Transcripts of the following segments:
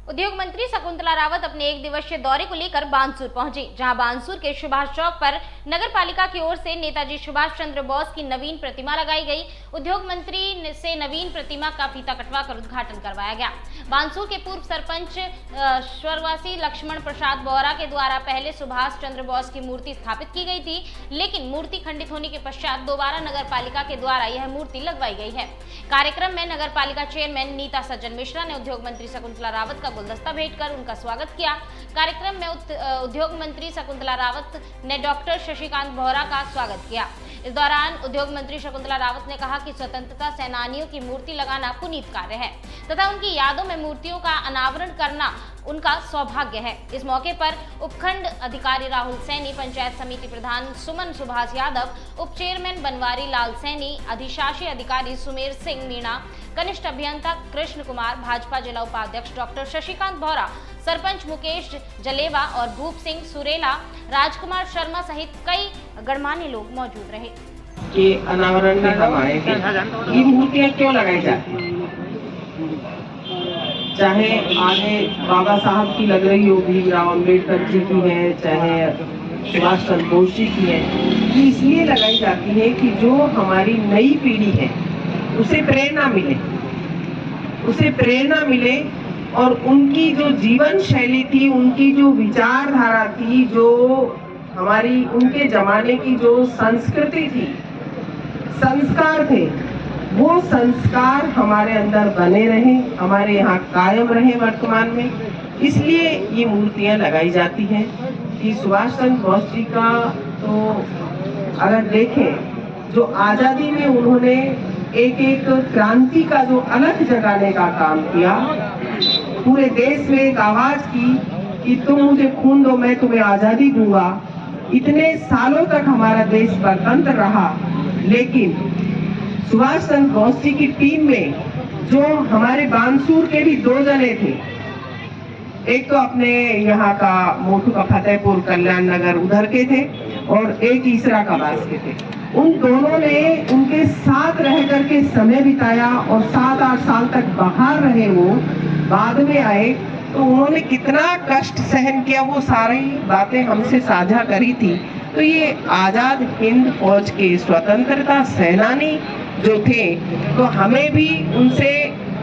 उद्योग मंत्री शकुंतला रावत अपने एक दिवसीय दौरे को लेकर बानसूर पहुंची, जहां बानसूर के सुभाष चौक पर नगर पालिका की ओर से नेताजी सुभाष चंद्र बोस की नवीन प्रतिमा लगाई गई। उद्योग मंत्री से नवीन प्रतिमा का फीता कटवाकर उद्घाटन करवाया गया। बानसूर के पूर्व सरपंच स्वर्गवासी लक्ष्मण प्रसाद बोरा के द्वारा पहले सुभाष चंद्र बोस की मूर्ति स्थापित की गई थी, लेकिन मूर्ति खंडित होने के पश्चात दोबारा नगर पालिका के द्वारा यह मूर्ति लगवाई गई है। कार्यक्रम में नगर पालिका चेयरमैन नीता सज्जन मिश्रा ने उद्योग मंत्री शकुंतला रावत का गुलदस्ता भेंट कर उनका स्वागत किया। कार्यक्रम में उद्योग मंत्री शकुंतला रावत ने डॉक्टर शशिकांत बोहरा का स्वागत किया। इस दौरान उद्योग मंत्री शकुंतला रावत ने कहा कि स्वतंत्रता सेनानियों की मूर्ति लगाना पुनीत कार्य है तथा उनकी यादों में मूर्तियों का अनावरण करना उनका सौभाग्य है। इस मौके पर उपखंड अधिकारी राहुल सैनी, पंचायत समिति प्रधान सुमन सुभाष यादव, उप चेयरमैन बनवारी लाल सैनी, अधिशासी अधिकारी सुमेर सिंह मीणा, कनिष्ठ अभियंता कृष्ण कुमार, भाजपा जिला उपाध्यक्ष डॉक्टर शशिकांत बोहरा, सरपंच मुकेश जलेवा और भूप सिंह सुरेला, राजकुमार शर्मा सहित कई गणमान्य लोग मौजूद रहे। के अनावरण में हम आए थे। ये मूर्तियाँ क्यों लगाई जाती हैं? चाहे आगे बाबा साहब की लग रही हो, भीमराव अम्बेडकर जी की है, चाहे सुभाष चंद्र बोस जी की है, ये इसलिए लगाई जाती है कि जो हमारी नई पीढ़ी है उसे प्रेरणा मिले, और उनकी जो जीवन शैली थी, उनकी जो विचारधारा थी, जो हमारी उनके जमाने की जो संस्कृति थी, संस्कार थे, वो संस्कार हमारे अंदर बने रहे, हमारे यहाँ कायम रहे वर्तमान में। इसलिए ये मूर्तियाँ लगाई जाती हैं कि सुभाष चंद्र बोस जी का तो अगर देखें, जो आज़ादी में उन्होंने एक एक क्रांति का जो अलग जगाने का काम किया, पूरे देश में एक आवाज की कि तुम मुझे खून दो, मैं तुम्हें आज़ादी दूंगा। इतने सालों तक हमारा देश स्वतंत्र रहा, लेकिन सुभाष चंद्र बोस जी की टीम में जो हमारे बानसूर के भी दो जने थे, एक तो अपने यहाँ का मोटू का फतेहपुर कल्याण नगर उधर के थे और एक ईसरा का बास के थे। उन दोनों ने उनके साथ रह करके समय बिताया और 7-8 साल तक बाहर रहे। वो बाद में आए तो उन्होंने कितना कष्ट सहन किया, वो सारी बातें हमसे साझा करी थी। तो ये आजाद हिंद फौज के स्वतंत्रता सेनानी जो थे, तो हमें भी उनसे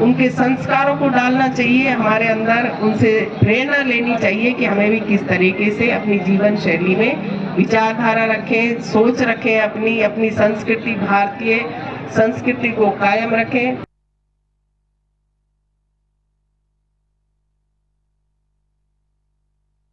उनके संस्कारों को डालना चाहिए हमारे अंदर, उनसे प्रेरणा लेनी चाहिए कि हमें भी किस तरीके से अपनी जीवन शैली में विचारधारा रखें, सोच रखें, अपनी संस्कृति, भारतीय संस्कृति को कायम रखें।